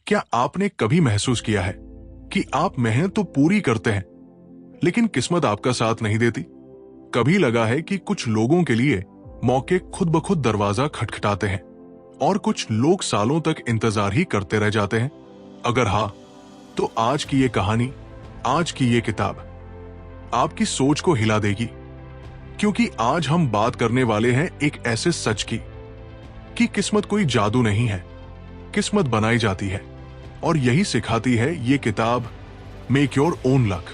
क्या आपने कभी महसूस किया है कि आप मेहनत तो पूरी करते हैं लेकिन किस्मत आपका साथ नहीं देती? कभी लगा है कि कुछ लोगों के लिए मौके खुद ब खुद दरवाजा खटखटाते हैं और कुछ लोग सालों तक इंतजार ही करते रह जाते हैं? अगर हाँ, तो आज की ये कहानी, आज की ये किताब आपकी सोच को हिला देगी, क्योंकि आज हम बात करने वाले हैं एक ऐसे सच की कि किस्मत कोई जादू नहीं है, किस्मत बनाई जाती है। और यही सिखाती है ये किताब, मेक योर ओन लक।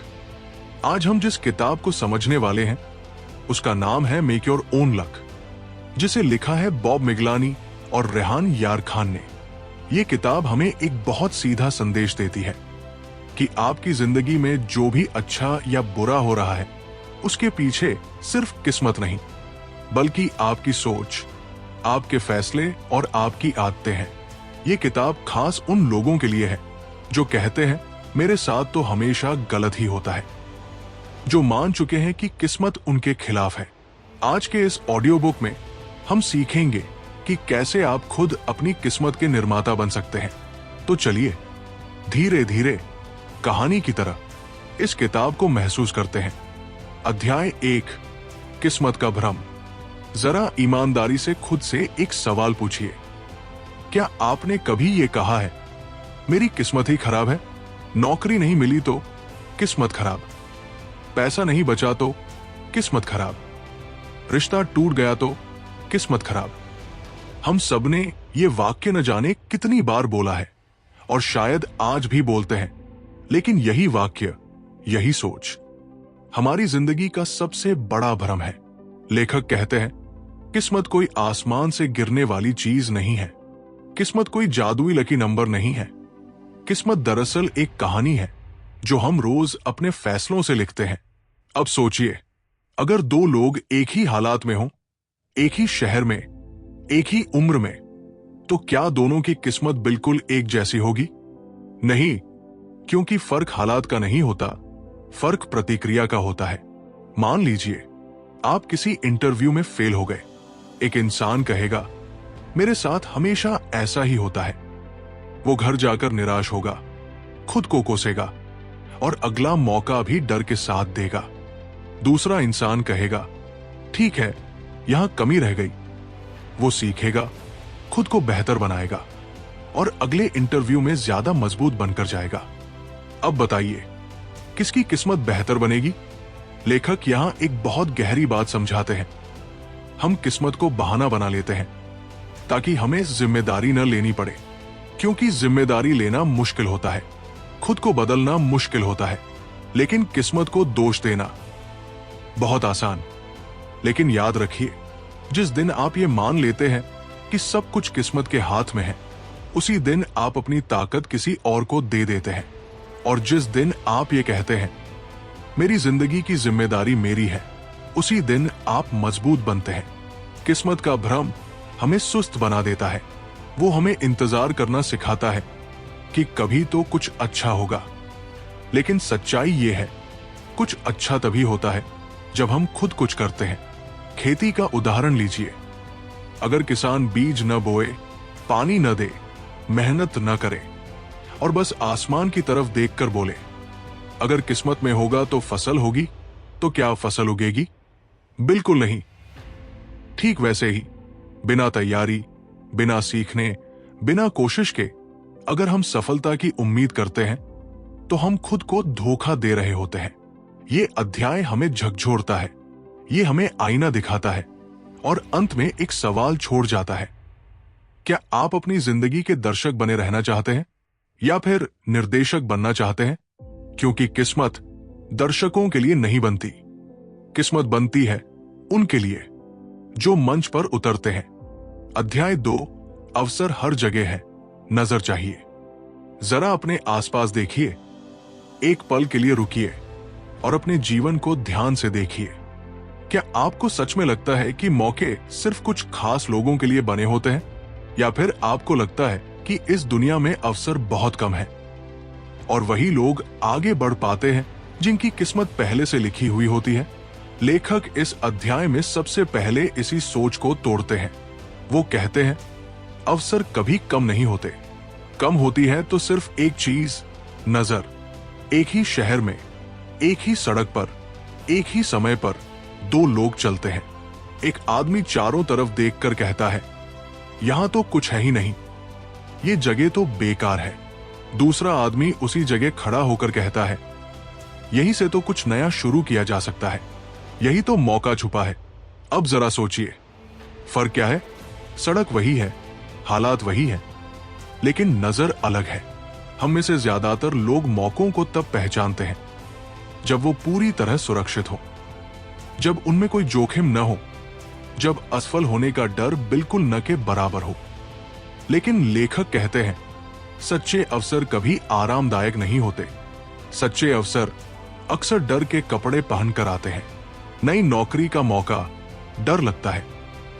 आज हम जिस किताब को समझने वाले हैं उसका नाम है मेक योर ओन लक, जिसे लिखा है बॉब मिगलानी और रेहान यार खान ने। ये किताब हमें एक बहुत सीधा संदेश देती है कि आपकी जिंदगी में जो भी अच्छा या बुरा हो रहा है उसके पीछे सिर्फ किस्मत नहीं, बल्कि आपकी सोच, आपके फैसले और आपकी आदतें हैं। ये किताब खास उन लोगों के लिए है जो कहते हैं मेरे साथ तो हमेशा गलत ही होता है, जो मान चुके हैं कि किस्मत उनके खिलाफ है। आज के इस ऑडियो बुक में हम सीखेंगे कि कैसे आप खुद अपनी किस्मत के निर्माता बन सकते हैं। तो चलिए धीरे धीरे कहानी की तरह इस किताब को महसूस करते हैं। अध्याय 1, किस्मत का भ्रम। जरा ईमानदारी से खुद से एक सवाल पूछिए, क्या आपने कभी ये कहा है मेरी किस्मत ही खराब है? नौकरी नहीं मिली तो किस्मत खराब, पैसा नहीं बचा तो किस्मत खराब, रिश्ता टूट गया तो किस्मत खराब। हम सबने ये वाक्य न जाने कितनी बार बोला है और शायद आज भी बोलते हैं, लेकिन यही वाक्य, यही सोच हमारी जिंदगी का सबसे बड़ा भ्रम है। लेखक कहते हैं किस्मत कोई आसमान से गिरने वाली चीज नहीं है, किस्मत कोई जादुई लकी नंबर नहीं है। किस्मत दरअसल एक कहानी है जो हम रोज अपने फैसलों से लिखते हैं। अब सोचिए, अगर दो लोग एक ही हालात में हों, एक ही शहर में, एक ही उम्र में, तो क्या दोनों की किस्मत बिल्कुल एक जैसी होगी? नहीं, क्योंकि फर्क हालात का नहीं होता, फर्क प्रतिक्रिया का होता है। मान लीजिए आप किसी इंटरव्यू में फेल हो गए। एक इंसान कहेगा मेरे साथ हमेशा ऐसा ही होता है। वो घर जाकर निराश होगा, खुद को कोसेगा और अगला मौका भी डर के साथ देगा। दूसरा इंसान कहेगा ठीक है, यहां कमी रह गई। वो सीखेगा, खुद को बेहतर बनाएगा और अगले इंटरव्यू में ज्यादा मजबूत बनकर जाएगा। अब बताइए किसकी किस्मत बेहतर बनेगी? लेखक यहां एक बहुत गहरी बात समझाते हैं। हम किस्मत को बहाना बना लेते हैं ताकि हमें जिम्मेदारी न लेनी पड़े, क्योंकि जिम्मेदारी लेना मुश्किल होता है, खुद को बदलना मुश्किल होता है, लेकिन किस्मत को दोष देना बहुत आसान। लेकिन याद रखिए, जिस दिन आप ये मान लेते हैं कि सब कुछ किस्मत के हाथ में है, उसी दिन आप अपनी ताकत किसी और को दे देते हैं। और जिस दिन आप ये कहते हैं मेरी जिंदगी की जिम्मेदारी मेरी है, उसी दिन आप मजबूत बनते हैं। किस्मत का भ्रम हमें सुस्त बना देता है। वो हमें इंतजार करना सिखाता है कि कभी तो कुछ अच्छा होगा, लेकिन सच्चाई ये है कुछ अच्छा तभी होता है जब हम खुद कुछ करते हैं। खेती का उदाहरण लीजिए, अगर किसान बीज न बोए, पानी न दे, मेहनत न करे और बस आसमान की तरफ देखकर बोले अगर किस्मत में होगा तो फसल होगी, तो क्या फसल उगेगी? बिल्कुल नहीं। ठीक वैसे ही बिना तैयारी, बिना सीखने, बिना कोशिश के अगर हम सफलता की उम्मीद करते हैं तो हम खुद को धोखा दे रहे होते हैं। ये अध्याय हमें झकझोरता है, ये हमें आईना दिखाता है और अंत में एक सवाल छोड़ जाता है, क्या आप अपनी जिंदगी के दर्शक बने रहना चाहते हैं या फिर निर्देशक बनना चाहते हैं? क्योंकि किस्मत दर्शकों के लिए नहीं बनती, किस्मत बनती है उनके लिए जो मंच पर उतरते हैं। अध्याय 2, अवसर हर जगह है, नजर चाहिए। जरा अपने आसपास देखिए, एक पल के लिए रुकिए और अपने जीवन को ध्यान से देखिए। क्या आपको सच में लगता है कि मौके सिर्फ कुछ खास लोगों के लिए बने होते हैं, या फिर आपको लगता है कि इस दुनिया में अवसर बहुत कम है और वही लोग आगे बढ़ पाते हैं जिनकी किस्मत पहले से लिखी हुई होती है? लेखक इस अध्याय में सबसे पहले इसी सोच को तोड़ते हैं। वो कहते हैं अवसर कभी कम नहीं होते, कम होती है तो सिर्फ एक चीज, नजर। एक ही शहर में, एक ही सड़क पर, एक ही समय पर दो लोग चलते हैं। एक आदमी चारों तरफ देखकर कहता है, यहां तो कुछ है ही नहीं, ये जगह तो बेकार है। दूसरा आदमी उसी जगह खड़ा होकर कहता है, यहीं से तो कुछ नया शुरू किया जा सकता है, यही तो मौका छुपा है। अब जरा सोचिए, फर्क क्या है? सड़क वही है, हालात वही है, लेकिन नजर अलग है। हम में से ज्यादातर लोग मौकों को तब पहचानते हैं जब वो पूरी तरह सुरक्षित हो, जब उनमें कोई जोखिम न हो, जब असफल होने का डर बिल्कुल न के बराबर हो। लेकिन लेखक कहते हैं, सच्चे अवसर कभी आरामदायक नहीं होते। सच्चे अवसर अक्सर डर के कपड़े पहनकर आते हैं। नई नौकरी का मौका, डर लगता है।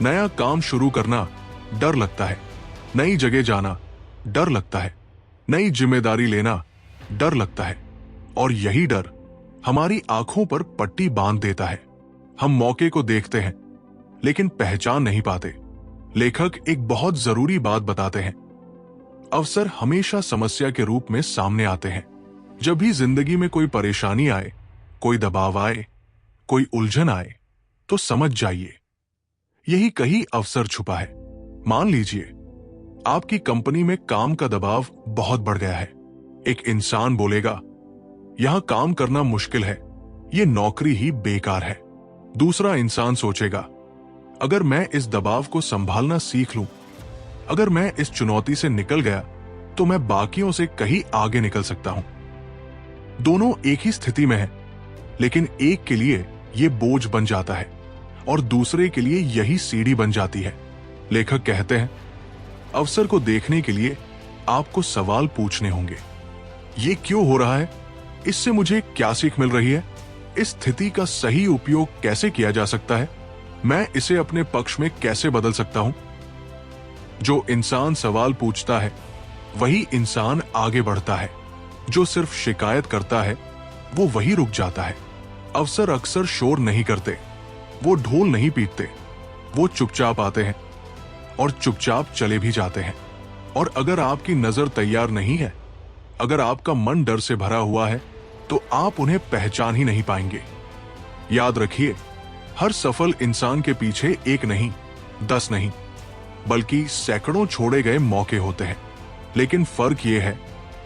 नया काम शुरू करना, डर लगता है। नई जगह जाना, डर लगता है। नई जिम्मेदारी लेना, डर लगता है। और यही डर हमारी आंखों पर पट्टी बांध देता है। हम मौके को देखते हैं लेकिन पहचान नहीं पाते। लेखक एक बहुत जरूरी बात बताते हैं, अवसर हमेशा समस्या के रूप में सामने आते हैं। जब भी जिंदगी में कोई परेशानी आए, कोई दबाव आए, कोई उलझन आए, तो समझ जाइए यही कहीं अवसर छुपा है। मान लीजिए आपकी कंपनी में काम का दबाव बहुत बढ़ गया है। एक इंसान बोलेगा, यहां काम करना मुश्किल है, ये नौकरी ही बेकार है। दूसरा इंसान सोचेगा, अगर मैं इस दबाव को संभालना सीख लूं, अगर मैं इस चुनौती से निकल गया, तो मैं बाकियों से कहीं आगे निकल सकता हूं। दोनों एक ही स्थिति में हैं, लेकिन एक के लिए यह बोझ बन जाता है और दूसरे के लिए यही सीढ़ी बन जाती है। लेखक कहते हैं, अवसर को देखने के लिए आपको सवाल पूछने होंगे। ये क्यों हो रहा है? इससे मुझे क्या सीख मिल रही है? इस स्थिति का सही उपयोग कैसे किया जा सकता है? मैं इसे अपने पक्ष में कैसे बदल सकता हूं? जो इंसान सवाल पूछता है वही इंसान आगे बढ़ता है। जो सिर्फ शिकायत करता है वो वही रुक जाता है। अवसर अक्सर शोर नहीं करते, वो ढोल नहीं पीटते, वो चुपचाप आते हैं और चुपचाप चले भी जाते हैं। और अगर आपकी नजर तैयार नहीं है, अगर आपका मन डर से भरा हुआ है, तो आप उन्हें पहचान ही नहीं पाएंगे। याद रखिए, हर सफल इंसान के पीछे एक नहीं, 10 नहीं, बल्कि सैकड़ों छोड़े गए मौके होते हैं। लेकिन फर्क यह है,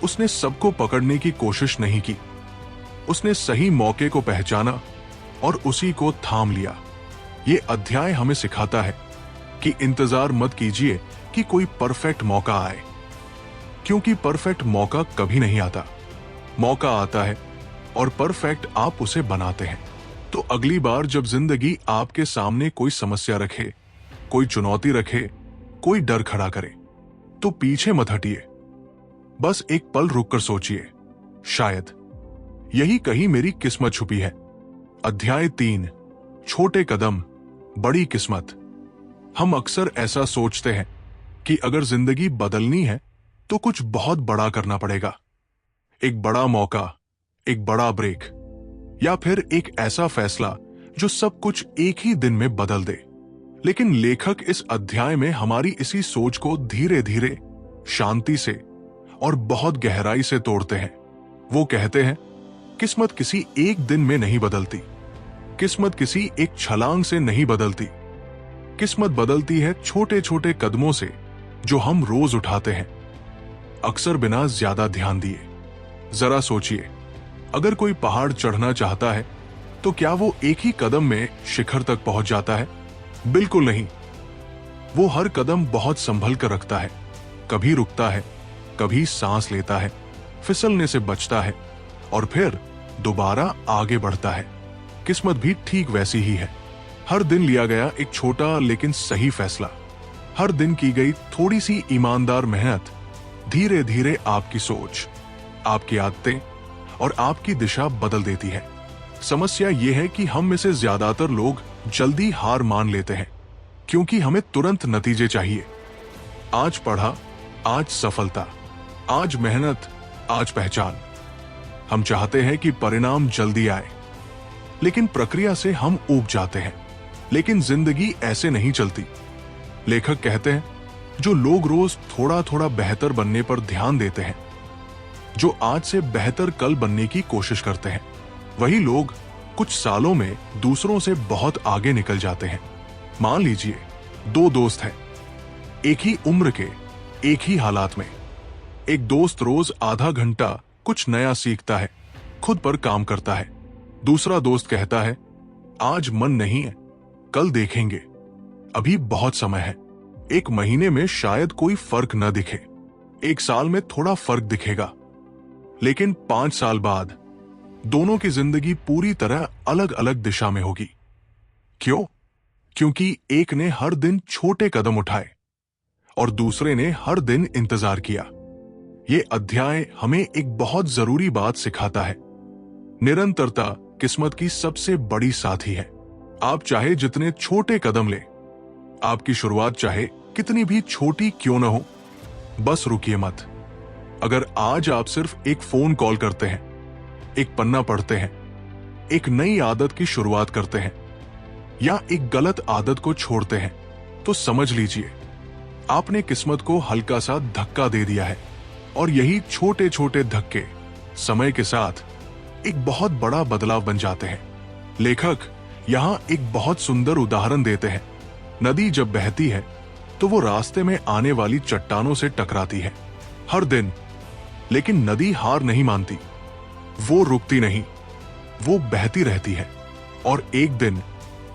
उसने सबको पकड़ने की कोशिश नहीं की। उसने सही मौके को पहचाना और उसी को थाम लिया। ये अध्याय हमें सिखाता है कि इंतजार मत कीजिए कि कोई परफेक्ट मौका आए, क्योंकि परफेक्ट मौका कभी नहीं आता। मौका आता है और परफेक्ट आप उसे बनाते हैं। तो अगली बार जब जिंदगी आपके सामने कोई समस्या रखे, कोई चुनौती रखे, कोई डर खड़ा करे, तो पीछे मत हटिए। बस एक पल रुककर सोचिए, शायद यही कहीं मेरी किस्मत छुपी है। अध्याय 3, छोटे कदम, बड़ी किस्मत। हम अक्सर ऐसा सोचते हैं कि अगर जिंदगी बदलनी है तो कुछ बहुत बड़ा करना पड़ेगा। एक बड़ा मौका, एक बड़ा ब्रेक, या फिर एक ऐसा फैसला जो सब कुछ एक ही दिन में बदल दे। लेकिन लेखक इस अध्याय में हमारी इसी सोच को धीरे धीरे, शांति से और बहुत गहराई से तोड़ते हैं। वो कहते हैं, किस्मत किसी एक दिन में नहीं बदलती, किस्मत किसी एक छलांग से नहीं बदलती। किस्मत बदलती है छोटे छोटे कदमों से जो हम रोज उठाते हैं, अक्सर बिना ज्यादा ध्यान दिए। जरा सोचिए, अगर कोई पहाड़ चढ़ना चाहता है तो क्या वो एक ही कदम में शिखर तक पहुंच जाता है? बिल्कुल नहीं। वो हर कदम बहुत संभल कर रखता है, कभी रुकता है, कभी सांस लेता है, फिसलने से बचता है और फिर दोबारा आगे बढ़ता है। किस्मत भी ठीक वैसी ही है। हर दिन लिया गया एक छोटा लेकिन सही फैसला, हर दिन की गई थोड़ी सी ईमानदार मेहनत, धीरे धीरे आपकी सोच, आपकी आदतें और आपकी दिशा बदल देती है। समस्या यह है कि हम में से ज्यादातर लोग जल्दी हार मान लेते हैं, क्योंकि हमें तुरंत नतीजे चाहिए। आज पढ़ा, आज सफलता, आज मेहनत, आज पहचान। हम चाहते हैं कि परिणाम जल्दी आए, लेकिन प्रक्रिया से हम ऊब जाते हैं। लेकिन जिंदगी ऐसे नहीं चलती। लेखक कहते हैं, जो लोग रोज थोड़ा थोड़ा बेहतर बनने पर ध्यान देते हैं, जो आज से बेहतर कल बनने की कोशिश करते हैं, वही लोग कुछ सालों में दूसरों से बहुत आगे निकल जाते हैं। मान लीजिए दो दोस्त हैं, एक ही उम्र के, एक ही हालात में। एक दोस्त रोज आधा घंटा कुछ नया सीखता है, खुद पर काम करता है। दूसरा दोस्त कहता है, आज मन नहीं है, कल देखेंगे, अभी बहुत समय है। एक महीने में शायद कोई फर्क न दिखे, एक साल में थोड़ा फर्क दिखेगा, लेकिन 5 साल बाद दोनों की जिंदगी पूरी तरह अलग अलग दिशा में होगी। क्यों? क्योंकि एक ने हर दिन छोटे कदम उठाए और दूसरे ने हर दिन इंतजार किया। ये अध्याय हमें एक बहुत जरूरी बात सिखाता है। निरंतरता किस्मत की सबसे बड़ी साथी है। आप चाहे जितने छोटे कदम ले, आपकी शुरुआत चाहे कितनी भी छोटी क्यों न हो, बस रुकिए मत। अगर आज आप सिर्फ एक फोन कॉल करते हैं, एक पन्ना पढ़ते हैं, एक नई आदत की शुरुआत करते हैं या एक गलत आदत को छोड़ते हैं, तो समझ लीजिए आपने किस्मत को हल्का सा धक्का दे दिया है। और यही छोटे छोटे धक्के समय के साथ एक बहुत बड़ा बदलाव बन जाते हैं। लेखक यहां एक बहुत सुंदर उदाहरण देते हैं। नदी जब बहती है तो वो रास्ते में आने वाली चट्टानों से टकराती है हर दिन, लेकिन नदी हार नहीं मानती, वो रुकती नहीं, वो बहती रहती है और एक दिन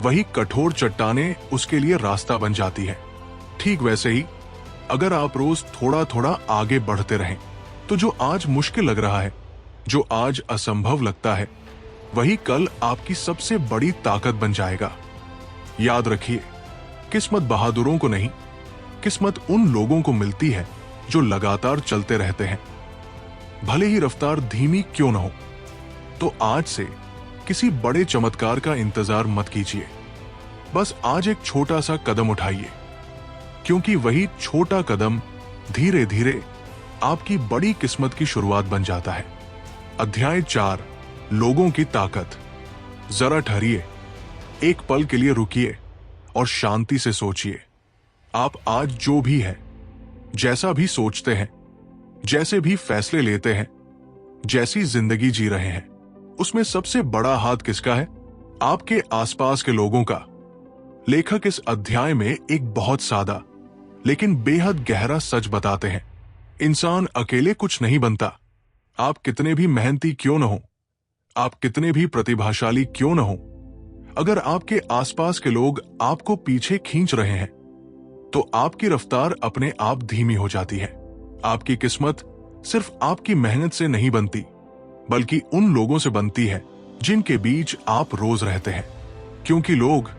वही कठोर चट्टानें उसके लिए रास्ता बन जाती है। ठीक वैसे ही अगर आप रोज थोड़ा थोड़ा आगे बढ़ते रहें, तो जो आज मुश्किल लग रहा है, जो आज असंभव लगता है, वही कल आपकी सबसे बड़ी ताकत बन जाएगा। याद रखिए, किस्मत बहादुरों को नहीं, किस्मत उन लोगों को मिलती है जो लगातार चलते रहते हैं, भले ही रफ्तार धीमी क्यों न हो। तो आज से किसी बड़े चमत्कार का इंतजार मत कीजिए, बस आज एक छोटा सा कदम उठाइए, क्योंकि वही छोटा कदम धीरे धीरे आपकी बड़ी किस्मत की शुरुआत बन जाता है। अध्याय 4, लोगों की ताकत। जरा ठहरिए, एक पल के लिए रुकिए और शांति से सोचिए। आप आज जो भी है, जैसा भी सोचते हैं, जैसे भी फैसले लेते हैं, जैसी जिंदगी जी रहे हैं, उसमें सबसे बड़ा हाथ किसका है? आपके आसपास के लोगों का। लेखक इस अध्याय में एक बहुत सादा लेकिन बेहद गहरा सच बताते हैं। इंसान अकेले कुछ नहीं बनता। आप कितने भी मेहनती क्यों न हो, आप कितने भी प्रतिभाशाली क्यों न हो, अगर आपके आसपास के लोग आपको पीछे खींच रहे हैं, तो आपकी रफ्तार अपने आप धीमी हो जाती है। आपकी किस्मत सिर्फ आपकी मेहनत से नहीं बनती, बल्कि उन लोगों से बनती है जिनके बीच आप रोज रहते हैं। क्योंकि लोग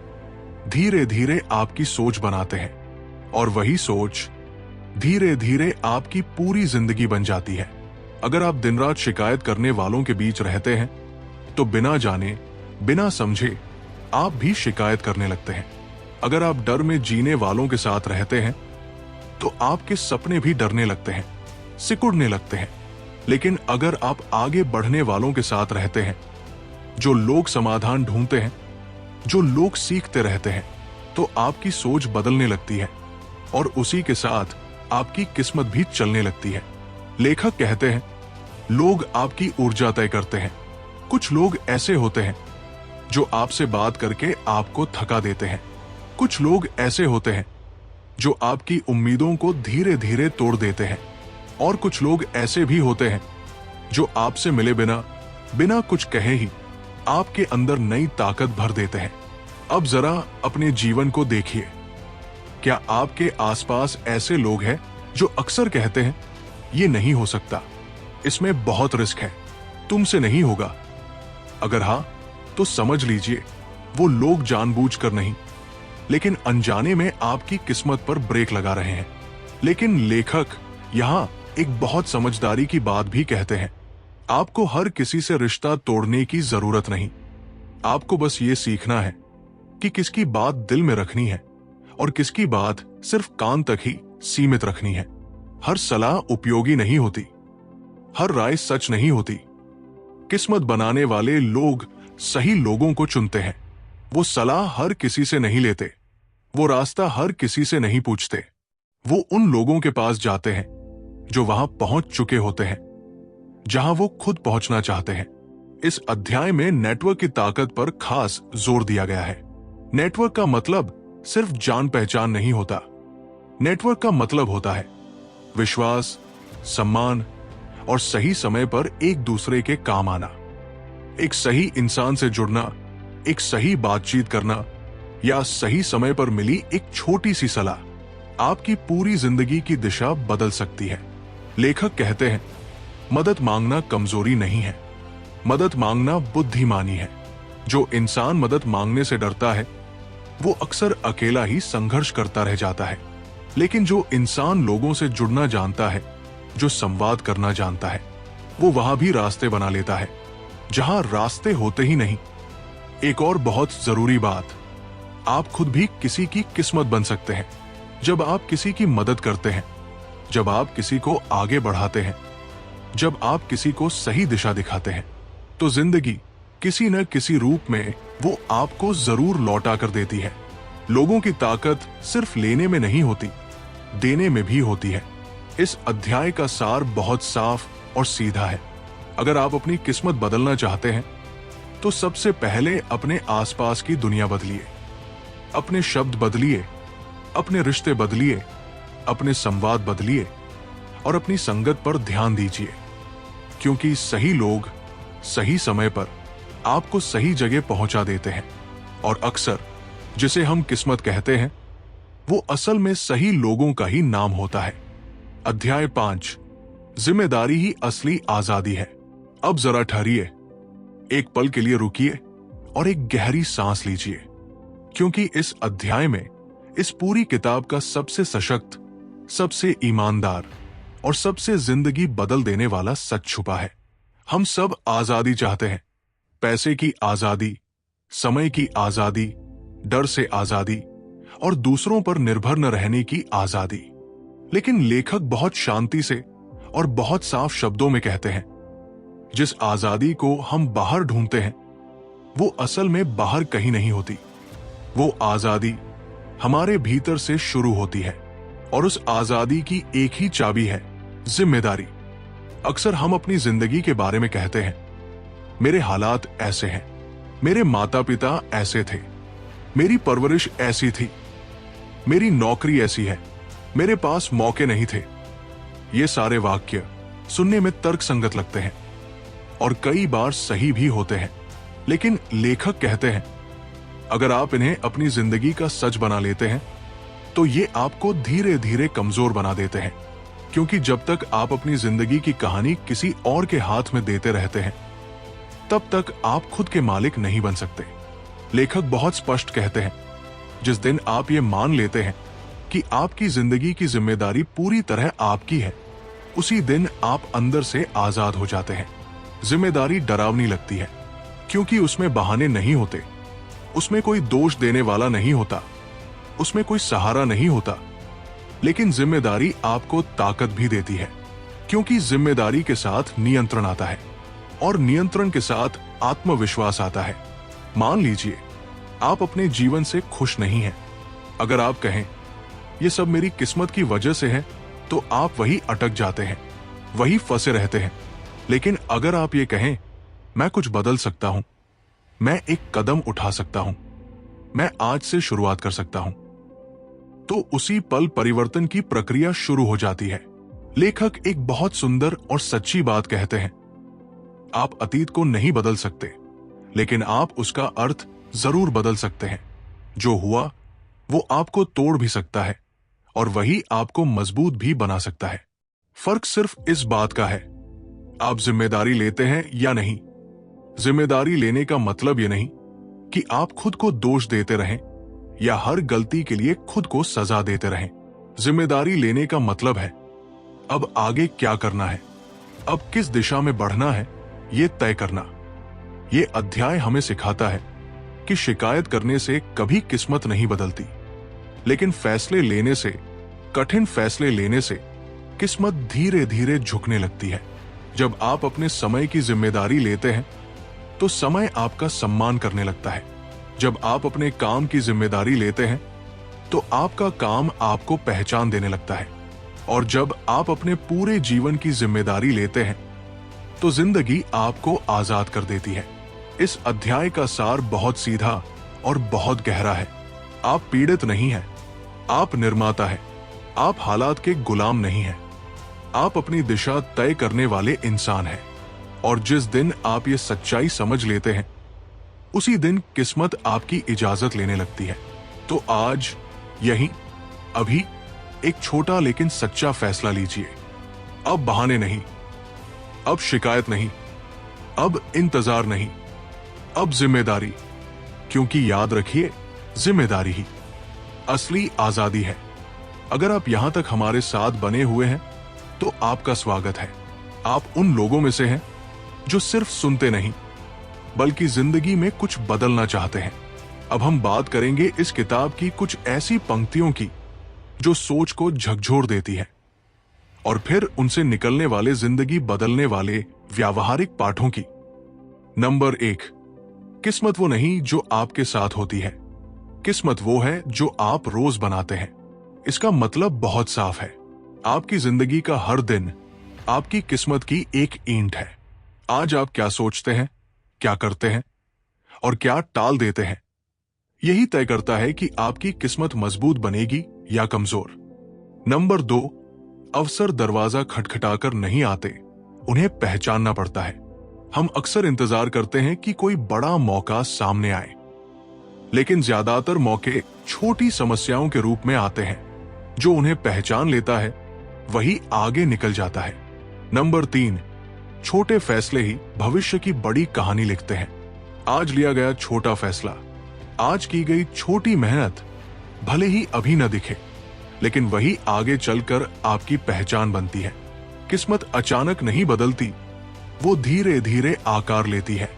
धीरे धीरे आपकी सोच बनाते हैं और वही सोच धीरे धीरे आपकी पूरी जिंदगी बन जाती है। अगर आप दिन रात शिकायत करने वालों के बीच रहते हैं, तो बिना जाने बिना समझे आप भी शिकायत करने लगते हैं। अगर आप डर में जीने वालों के साथ रहते हैं, तो आपके सपने भी डरने लगते हैं, सिकुड़ने लगते हैं। लेकिन अगर आप आगे बढ़ने वालों के साथ रहते हैं, जो लोग समाधान ढूंढते हैं, जो लोग सीखते रहते हैं, तो आपकी सोच बदलने लगती है और उसी के साथ आपकी किस्मत भी चलने लगती है। लेखक कहते हैं, लोग आपकी ऊर्जा तय करते हैं। कुछ लोग ऐसे होते हैं जो आपसे बात करके आपको थका देते हैं। कुछ लोग ऐसे होते हैं जो आपकी उम्मीदों को धीरे धीरे तोड़ देते हैं। और कुछ लोग ऐसे भी होते हैं जो आपसे मिले बिना बिना कुछ कहे ही आपके अंदर नई ताकत भर देते हैं। अब जरा अपने जीवन को देखिए। क्या आपके आसपास ऐसे लोग हैं जो अक्सर कहते हैं, ये नहीं हो सकता, इसमें बहुत रिस्क है, तुमसे नहीं होगा? अगर हां, तो समझ लीजिए वो लोग जानबूझकर नहीं, लेकिन अनजाने में आपकी किस्मत पर ब्रेक लगा रहे हैं। लेकिन लेखक यहां एक बहुत समझदारी की बात भी कहते हैं। आपको हर किसी से रिश्ता तोड़ने की जरूरत नहीं। आपको बस ये सीखना है कि किसकी बात दिल में रखनी है और किसकी बात सिर्फ कान तक ही सीमित रखनी है। हर सलाह उपयोगी नहीं होती, हर राय सच नहीं होती। किस्मत बनाने वाले लोग सही लोगों को चुनते हैं। वो सलाह हर किसी से नहीं लेते, वो रास्ता हर किसी से नहीं पूछते, वो उन लोगों के पास जाते हैं जो वहां पहुंच चुके होते हैं, जहां वो खुद पहुंचना चाहते हैं। इस अध्याय में नेटवर्क की ताकत पर खास जोर दिया गया है। नेटवर्क का मतलब सिर्फ जान पहचान नहीं होता। नेटवर्क का मतलब होता है विश्वास, सम्मान और सही समय पर एक दूसरे के काम आना। एक सही इंसान से जुड़ना, एक सही बातचीत करना या सही समय पर मिली एक छोटी सी सलाह आपकी पूरी जिंदगी की दिशा बदल सकती है। लेखक कहते हैं, मदद मांगना कमजोरी नहीं है, मदद मांगना बुद्धिमानी है। जो इंसान मदद मांगने से डरता है वो अक्सर अकेला ही संघर्ष करता रह जाता है। लेकिन जो इंसान लोगों से जुड़ना जानता है, जो संवाद करना जानता है, वो वहां भी रास्ते बना लेता है जहां रास्ते होते ही नहीं। एक और बहुत जरूरी बात, आप खुद भी किसी की किस्मत बन सकते हैं जब आप किसी की मदद करते हैं, जब आप किसी को आगे बढ़ाते हैं, जब आप किसी को सही दिशा दिखाते हैं, तो जिंदगी किसी न किसी रूप में वो आपको जरूर लौटा कर देती है। लोगों की ताकत सिर्फ लेने में नहीं होती, देने में भी होती है। इस अध्याय का सार बहुत साफ और सीधा है। अगर आप अपनी किस्मत बदलना चाहते हैं तो सबसे पहले अपने आसपास की दुनिया बदलिए, अपने शब्द बदलिए, अपने रिश्ते बदलिए, अपने संवाद बदलिए और अपनी संगत पर ध्यान दीजिए, क्योंकि सही लोग सही समय पर आपको सही जगह पहुंचा देते हैं। और अक्सर जिसे हम किस्मत कहते हैं वो असल में सही लोगों का ही नाम होता है। अध्याय 5, जिम्मेदारी ही असली आजादी है। अब जरा ठहरिए, एक पल के लिए रुकिए और एक गहरी सांस लीजिए, क्योंकि इस अध्याय में इस पूरी किताब का सबसे सशक्त, सबसे ईमानदार और सबसे जिंदगी बदल देने वाला सच छुपा है। हम सब आजादी चाहते हैं, पैसे की आजादी, समय की आजादी, डर से आजादी और दूसरों पर निर्भर न रहने की आजादी। लेकिन लेखक बहुत शांति से और बहुत साफ शब्दों में कहते हैं, जिस आजादी को हम बाहर ढूंढते हैं वो असल में बाहर कहीं नहीं होती। वो आजादी हमारे भीतर से शुरू होती है और उस आजादी की एक ही चाबी है, जिम्मेदारी। अक्सर हम अपनी जिंदगी के बारे में कहते हैं, मेरे हालात ऐसे हैं, मेरे माता पिता ऐसे थे, मेरी परवरिश ऐसी थी, मेरी नौकरी ऐसी है, मेरे पास मौके नहीं थे। ये सारे वाक्य सुनने में तर्कसंगत लगते हैं और कई बार सही भी होते हैं। लेकिन लेखक कहते हैं, अगर आप इन्हें अपनी जिंदगी का सच बना लेते हैं तो ये आपको धीरे धीरे कमजोर बना देते हैं, क्योंकि जब तक आप अपनी जिंदगी की कहानी किसी और के हाथ में देते रहते हैं तब तक आप खुद के मालिक नहीं बन सकते। लेखक बहुत स्पष्ट कहते हैं, जिस दिन आप ये मान लेते हैं कि आपकी जिंदगी की जिम्मेदारी पूरी तरह आपकी है, उसी दिन आप अंदर से आजाद हो जाते हैं। जिम्मेदारी डरावनी लगती है क्योंकि उसमें बहाने नहीं होते, उसमें कोई दोष देने वाला नहीं होता, उसमें कोई सहारा नहीं होता। लेकिन जिम्मेदारी आपको ताकत भी देती है, क्योंकि जिम्मेदारी के साथ नियंत्रण आता है और नियंत्रण के साथ आत्मविश्वास आता है। मान लीजिए आप अपने जीवन से खुश नहीं हैं। अगर आप कहें ये सब मेरी किस्मत की वजह से है, तो आप वही अटक जाते हैं, वही फंसे रहते हैं। लेकिन अगर आप ये कहें, मैं कुछ बदल सकता हूं, मैं एक कदम उठा सकता हूं, मैं आज से शुरुआत कर सकता हूं, तो उसी पल परिवर्तन की प्रक्रिया शुरू हो जाती है। लेखक एक बहुत सुंदर और सच्ची बात कहते हैं, आप अतीत को नहीं बदल सकते, लेकिन आप उसका अर्थ जरूर बदल सकते हैं। जो हुआ वो आपको तोड़ भी सकता है और वही आपको मजबूत भी बना सकता है। फर्क सिर्फ इस बात का है, आप जिम्मेदारी लेते हैं या नहीं। जिम्मेदारी लेने का मतलब ये नहीं कि आप खुद को दोष देते रहें या हर गलती के लिए खुद को सजा देते रहें। जिम्मेदारी लेने का मतलब है अब आगे क्या करना है, अब किस दिशा में बढ़ना है, ये तय करना। ये अध्याय हमें सिखाता है कि शिकायत करने से कभी किस्मत नहीं बदलती, लेकिन फैसले लेने से, कठिन फैसले लेने से किस्मत धीरे धीरे झुकने लगती है। जब आप अपने समय की जिम्मेदारी लेते हैं तो समय आपका सम्मान करने लगता है। जब आप अपने काम की जिम्मेदारी लेते हैं तो आपका काम आपको पहचान देने लगता है। और जब आप अपने पूरे जीवन की जिम्मेदारी लेते हैं तो जिंदगी आपको आजाद कर देती है। इस अध्याय का सार बहुत सीधा और बहुत गहरा है। आप पीड़ित नहीं हैं, आप निर्माता हैं। आप हालात के गुलाम नहीं हैं, आप अपनी दिशा तय करने वाले इंसान हैं। और जिस दिन आप ये सच्चाई समझ लेते हैं उसी दिन किस्मत आपकी इजाजत लेने लगती है। तो आज यहीं अभी एक छोटा लेकिन सच्चा फैसला लीजिए। अब बहाने नहीं, अब शिकायत नहीं, अब इंतजार नहीं, अब जिम्मेदारी। क्योंकि याद रखिए, जिम्मेदारी ही असली आजादी है। अगर आप यहां तक हमारे साथ बने हुए हैं तो आपका स्वागत है। आप उन लोगों में से हैं जो सिर्फ सुनते नहीं बल्कि जिंदगी में कुछ बदलना चाहते हैं। अब हम बात करेंगे इस किताब की कुछ ऐसी पंक्तियों की जो सोच को झकझोर देती है, और फिर उनसे निकलने वाले जिंदगी बदलने वाले व्यावहारिक पाठों की। नंबर 1, किस्मत वो नहीं जो आपके साथ होती है, किस्मत वो है जो आप रोज बनाते हैं। इसका मतलब बहुत साफ है, आपकी जिंदगी का हर दिन आपकी किस्मत की एक ईंट है। आज आप क्या सोचते हैं, क्या करते हैं और क्या टाल देते हैं, यही तय करता है कि आपकी किस्मत मजबूत बनेगी या कमजोर। नंबर 2, अवसर दरवाजा खटखटाकर नहीं आते, उन्हें पहचानना पड़ता है। हम अक्सर इंतजार करते हैं कि कोई बड़ा मौका सामने आए, लेकिन ज्यादातर मौके छोटी समस्याओं के रूप में आते हैं। जो उन्हें पहचान लेता है वही आगे निकल जाता है। नंबर 3, छोटे फैसले ही भविष्य की बड़ी कहानी लिखते हैं। आज लिया गया छोटा फैसला, आज की गई छोटी मेहनत भले ही अभी न दिखे, लेकिन वही आगे चलकर आपकी पहचान बनती है। किस्मत अचानक नहीं बदलती, वो धीरे धीरे आकार लेती है।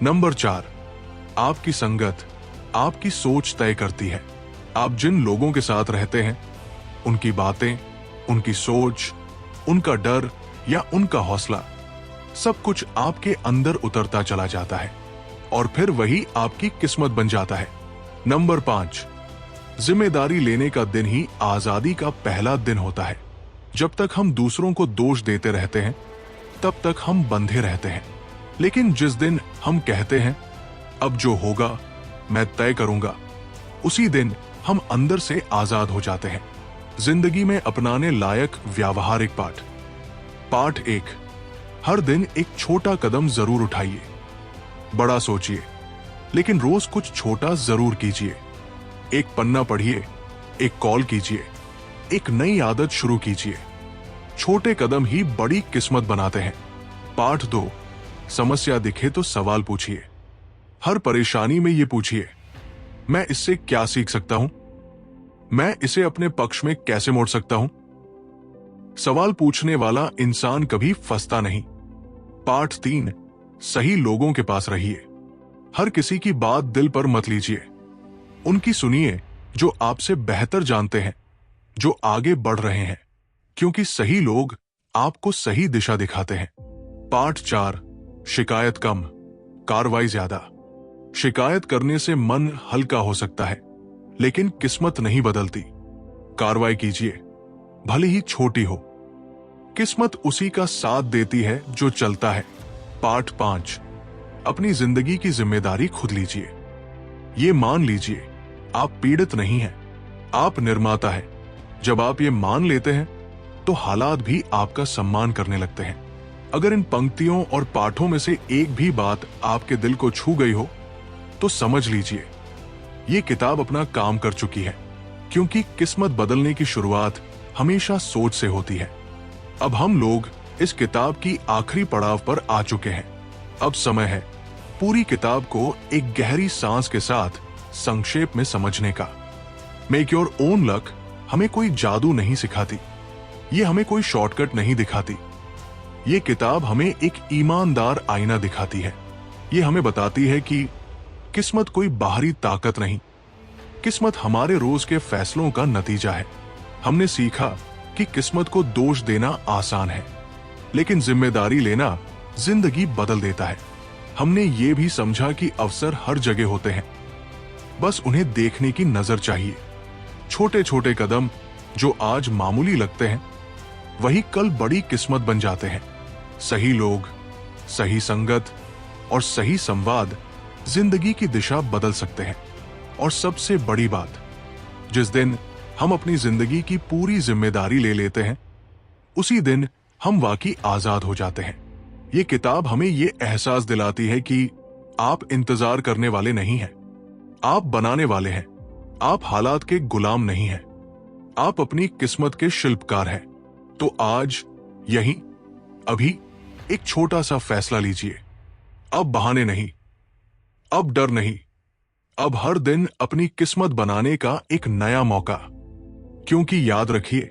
नंबर 4, आपकी संगत आपकी सोच तय करती है। आप जिन लोगों के साथ रहते हैं, उनकी बातें, उनकी सोच, उनका डर या उनका हौसला, सब कुछ आपके अंदर उतरता चला जाता है और फिर वही आपकी किस्मत बन जाता है। नंबर 5, जिम्मेदारी लेने का दिन ही आजादी का पहला दिन होता है। जब तक हम दूसरों को दोष देते रहते हैं तब तक हम बंधे रहते हैं, लेकिन जिस दिन हम कहते हैं अब जो होगा मैं तय करूंगा, उसी दिन हम अंदर से आजाद हो जाते हैं। जिंदगी में अपनाने लायक व्यावहारिक पाठ। पाठ 1, हर दिन एक छोटा कदम जरूर उठाइए। बड़ा सोचिए, लेकिन रोज कुछ छोटा जरूर कीजिए। एक पन्ना पढ़िए, एक कॉल कीजिए, एक नई आदत शुरू कीजिए। छोटे कदम ही बड़ी किस्मत बनाते हैं। पाठ 2, समस्या दिखे तो सवाल पूछिए। हर परेशानी में ये पूछिए, मैं इससे क्या सीख सकता हूं? मैं इसे अपने पक्ष में कैसे मोड़ सकता हूं? सवाल पूछने वाला इंसान कभी फंसता नहीं। पाठ 3, सही लोगों के पास रहिए। हर किसी की बात दिल पर मत लीजिए। उनकी सुनिए जो आपसे बेहतर जानते हैं, जो आगे बढ़ रहे हैं, क्योंकि सही लोग आपको सही दिशा दिखाते हैं। पाठ 4, शिकायत कम, कार्रवाई ज्यादा। शिकायत करने से मन हल्का हो सकता है, लेकिन किस्मत नहीं बदलती। कार्रवाई कीजिए, भले ही छोटी हो। किस्मत उसी का साथ देती है जो चलता है। पाठ 5, अपनी जिंदगी की जिम्मेदारी खुद लीजिए। ये मान लीजिए, आप पीड़ित नहीं हैं, आप निर्माता हैं। जब आप ये मान लेते हैं तो हालात भी आपका सम्मान करने लगते हैं। अगर इन पंक्तियों और पाठों में से एक भी बात आपके दिल को छू गई हो तो समझ लीजिए ये किताब अपना काम कर चुकी है, क्योंकि किस्मत बदलने की शुरुआत हमेशा सोच से होती है। अब हम लोग इस किताब की आखिरी पड़ाव पर आ चुके हैं। अब समय है पूरी किताब को एक गहरी सांस के साथ संक्षेप में समझने का। मेक योर ओन लक हमें कोई जादू नहीं सिखाती, ये हमें कोई शॉर्टकट नहीं दिखाती। ये किताब हमें एक ईमानदार आईना दिखाती है। ये हमें बताती है कि किस्मत कोई बाहरी ताकत नहीं, किस्मत हमारे रोज के फैसलों का नतीजा है। हमने सीखा कि किस्मत को दोष देना आसान है, लेकिन जिम्मेदारी लेना जिंदगी बदल देता है। हमने ये भी समझा कि अवसर हर जगह होते हैं, बस उन्हें देखने की नजर चाहिए। छोटे छोटे कदम जो आज मामूली लगते हैं, वही कल बड़ी किस्मत बन जाते हैं। सही लोग, सही संगत और सही संवाद जिंदगी की दिशा बदल सकते हैं। और सबसे बड़ी बात, जिस दिन हम अपनी जिंदगी की पूरी जिम्मेदारी ले लेते हैं, उसी दिन हम वाकई आजाद हो जाते हैं। ये किताब हमें ये एहसास दिलाती है कि आप इंतजार करने वाले नहीं हैं, आप बनाने वाले हैं। आप हालात के गुलाम नहीं हैं, आप अपनी किस्मत के शिल्पकार हैं। तो आज यहीं अभी एक छोटा सा फैसला लीजिए। अब बहाने नहीं, अब डर नहीं, अब हर दिन अपनी किस्मत बनाने का एक नया मौका। क्योंकि याद रखिए,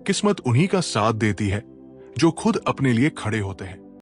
किस्मत उन्हीं का साथ देती है जो खुद अपने लिए खड़े होते हैं।